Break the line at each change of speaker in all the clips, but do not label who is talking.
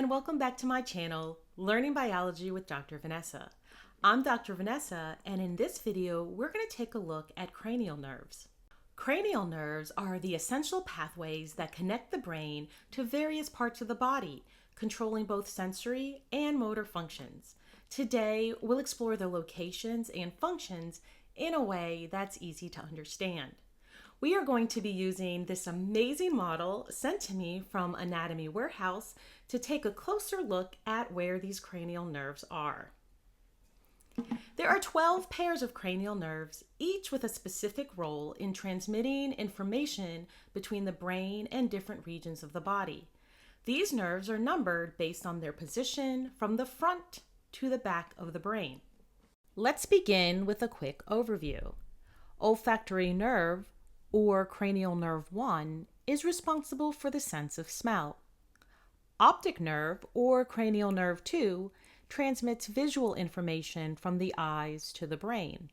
and welcome back to my channel, Learning Biology with Dr. Vanessa. I'm Dr. Vanessa, and in this video, we're going to take a look at cranial nerves. Cranial nerves are the essential pathways that connect the brain to various parts of the body, controlling both sensory and motor functions. Today, we'll explore their locations and functions in a way that's easy to understand. We are going to be using this amazing model sent to me from Anatomy Warehouse to take a closer look at where these cranial nerves are. There are 12 pairs of cranial nerves, each with a specific role in transmitting information between the brain and different regions of the body. These nerves are numbered based on their position from the front to the back of the brain. Let's begin with a quick overview. Olfactory nerve, or cranial nerve 1, is responsible for the sense of smell. Optic nerve, or cranial nerve 2, transmits visual information from the eyes to the brain.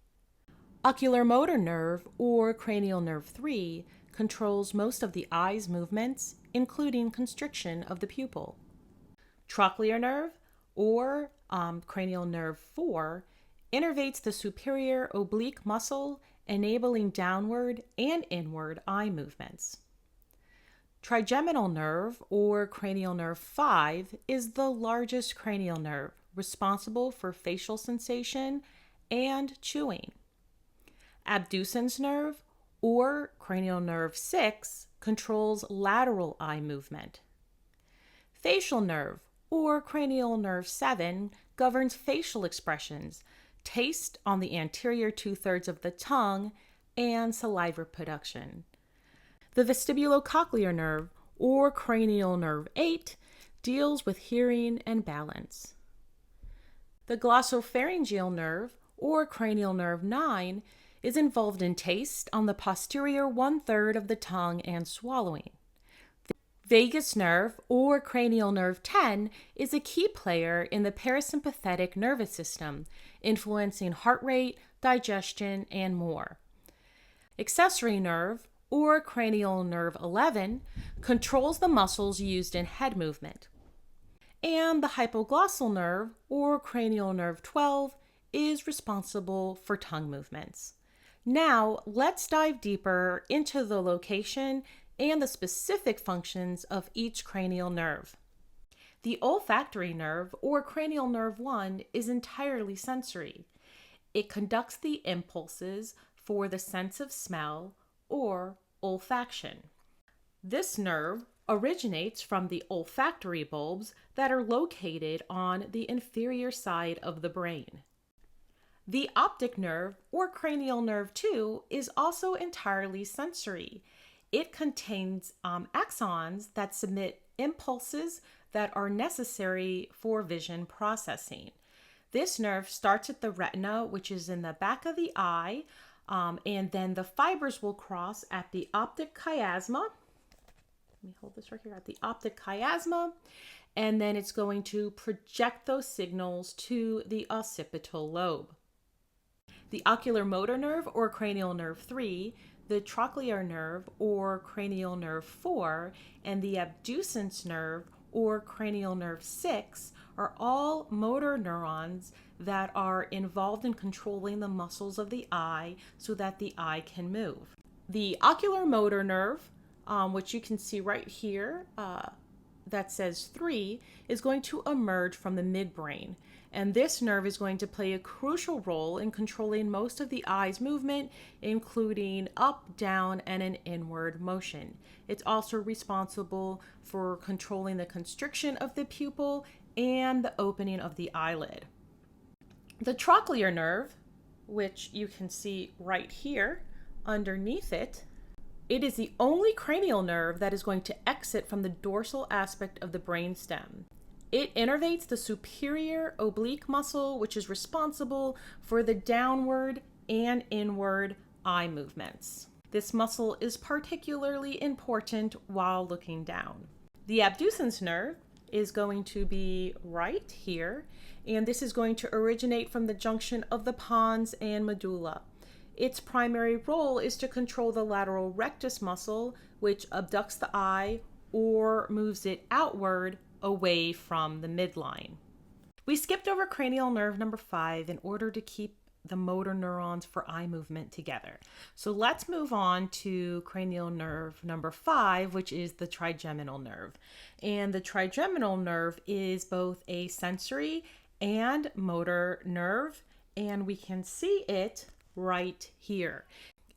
Oculomotor nerve, or cranial nerve 3, controls most of the eye's movements, including constriction of the pupil. Trochlear nerve, or cranial nerve 4, innervates the superior oblique muscle, enabling downward and inward eye movements. Trigeminal nerve, or cranial nerve 5, is the largest cranial nerve, responsible for facial sensation and chewing. Abducens nerve, or cranial nerve 6, controls lateral eye movement. Facial nerve, or cranial nerve 7, governs facial expressions, taste on the anterior 2/3 of the tongue, and saliva production. The Vestibulocochlear Nerve, or cranial nerve 8, deals with hearing and balance. The Glossopharyngeal Nerve, or cranial nerve 9, is involved in taste on the posterior 1/3 of the tongue and swallowing. Vagus nerve, or cranial nerve 10, is a key player in the parasympathetic nervous system, influencing heart rate, digestion, and more. Accessory nerve, or cranial nerve 11, controls the muscles used in head movement. And the hypoglossal nerve, or cranial nerve 12, is responsible for tongue movements. Now, let's dive deeper into the location and the specific functions of each cranial nerve. The olfactory nerve, or cranial nerve 1, is entirely sensory. It conducts the impulses for the sense of smell, or olfaction. This nerve originates from the olfactory bulbs that are located on the inferior side of the brain. The optic nerve, or cranial nerve 2, is also entirely sensory. It contains axons that submit impulses that are necessary for vision processing. This nerve starts at the retina, which is in the back of the eye, and then the fibers will cross at the optic chiasma. Let me hold this right here, at the optic chiasma, and then it's going to project those signals to the occipital lobe. The oculomotor nerve, or cranial nerve 3, the trochlear nerve, or cranial nerve 4, and the abducens nerve, or cranial nerve 6, are all motor neurons that are involved in controlling the muscles of the eye so that the eye can move. The oculomotor nerve, which you can see right here, that says 3, is going to emerge from the midbrain. And this nerve is going to play a crucial role in controlling most of the eye's movement, including up, down, and an inward motion. It's also responsible for controlling the constriction of the pupil and the opening of the eyelid. The trochlear nerve, which you can see right here underneath it, it is the only cranial nerve that is going to exit from the dorsal aspect of the brainstem. It innervates the superior oblique muscle, which is responsible for the downward and inward eye movements. This muscle is particularly important while looking down. The abducens nerve is going to be right here, and this is going to originate from the junction of the pons and medulla. Its primary role is to control the lateral rectus muscle, which abducts the eye or moves it outward away from the midline. We skipped over cranial nerve number 5 in order to keep the motor neurons for eye movement together. So let's move on to cranial nerve number 5, which is the trigeminal nerve. And the trigeminal nerve is both a sensory and motor nerve, and we can see it right here.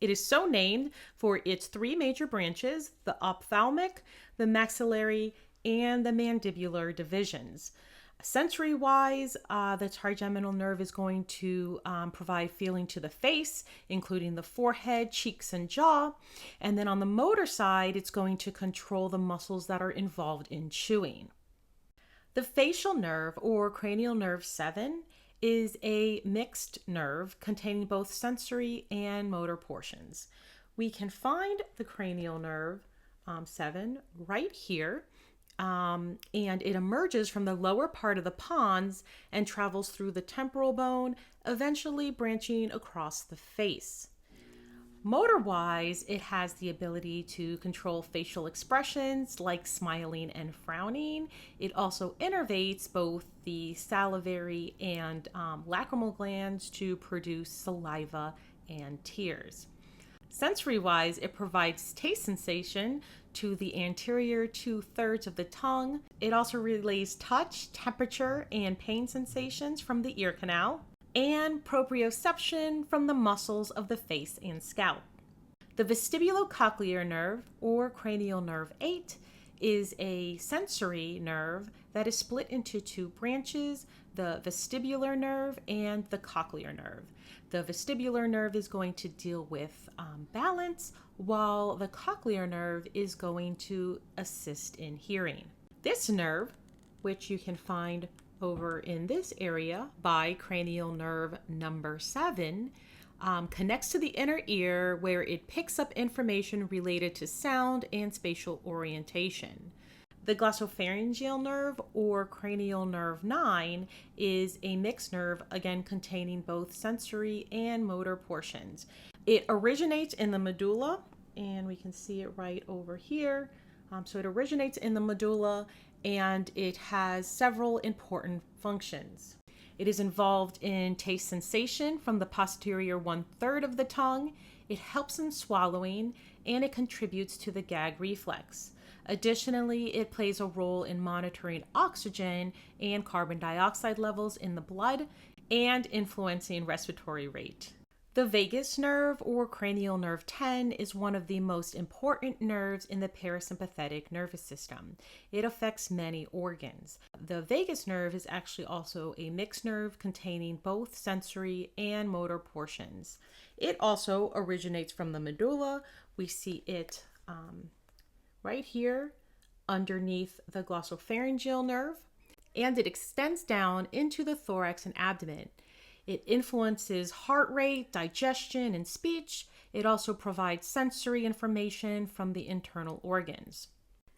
It is so named for its 3 major branches: the ophthalmic, the maxillary, and the mandibular divisions. Sensory-wise, the trigeminal nerve is going to provide feeling to the face, including the forehead, cheeks, and jaw. And then on the motor side, it's going to control the muscles that are involved in chewing. The facial nerve, or cranial nerve 7, is a mixed nerve containing both sensory and motor portions. We can find the cranial nerve 7 right here. And it emerges from the lower part of the pons and travels through the temporal bone, eventually branching across the face. Motor-wise, it has the ability to control facial expressions like smiling and frowning. It also innervates both the salivary and lacrimal glands to produce saliva and tears. Sensory-wise, it provides taste sensation to the anterior 2/3 of the tongue. It also relays touch, temperature, and pain sensations from the ear canal, and proprioception from the muscles of the face and scalp. The Vestibulocochlear Nerve, or cranial nerve 8, is a sensory nerve that is split into 2 branches: the vestibular nerve and the cochlear nerve. The vestibular nerve is going to deal with balance, while the cochlear nerve is going to assist in hearing. This nerve, which you can find over in this area by cranial nerve number 7, connects to the inner ear, where it picks up information related to sound and spatial orientation. The Glossopharyngeal Nerve, or cranial nerve 9, is a mixed nerve, again containing both sensory and motor portions. It originates in the medulla, and we can see it right over here. So it originates in the medulla, and it has several important functions. It is involved in taste sensation from the posterior 1/3 of the tongue. It helps in swallowing, and it contributes to the gag reflex. Additionally, it plays a role in monitoring oxygen and carbon dioxide levels in the blood and influencing respiratory rate. The vagus nerve, or cranial nerve 10, is one of the most important nerves in the parasympathetic nervous system. It affects many organs. The vagus nerve is actually also a mixed nerve containing both sensory and motor portions. It also originates from the medulla. We see it right here underneath the glossopharyngeal nerve, and it extends down into the thorax and abdomen. It influences heart rate, digestion, and speech. It also provides sensory information from the internal organs.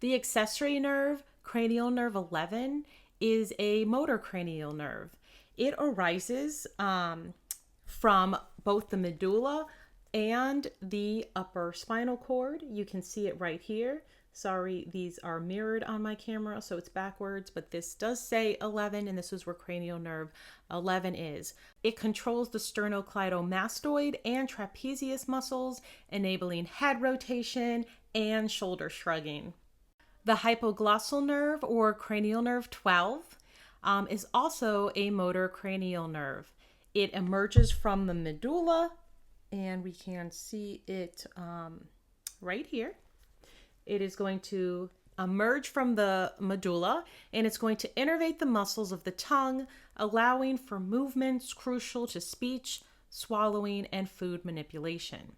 The accessory nerve, cranial nerve 11, is a motor cranial nerve. It arises from both the medulla and the upper spinal cord. You can see it right here. Sorry, these are mirrored on my camera, so it's backwards, but this does say 11, and this is where cranial nerve 11 is. It controls the sternocleidomastoid and trapezius muscles, enabling head rotation and shoulder shrugging. The hypoglossal nerve, or cranial nerve 12, is also a motor cranial nerve. It emerges from the medulla, and we can see it right here. It is going to emerge from the medulla, and it's going to innervate the muscles of the tongue, allowing for movements crucial to speech, swallowing, and food manipulation.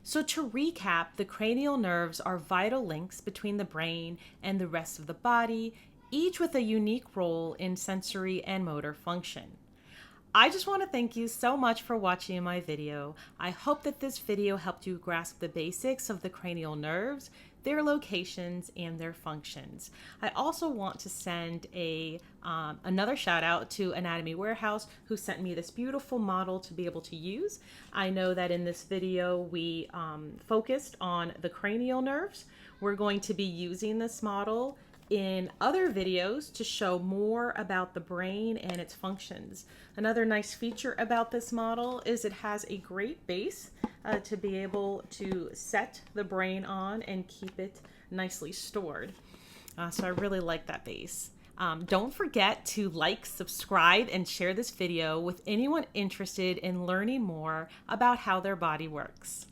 So to recap, the cranial nerves are vital links between the brain and the rest of the body, each with a unique role in sensory and motor function. I just want to thank you so much for watching my video. I hope that this video helped you grasp the basics of the cranial nerves, their locations, and their functions. I also want to send another shout out to Anatomy Warehouse, who sent me this beautiful model to be able to use. I know that in this video we focused on the cranial nerves. We're going to be using this model in other videos to show more about the brain and its functions. Another nice feature about this model is it has a great base to be able to set the brain on and keep it nicely stored. So I really like that base. Don't forget to like, subscribe, and share this video with anyone interested in learning more about how their body works.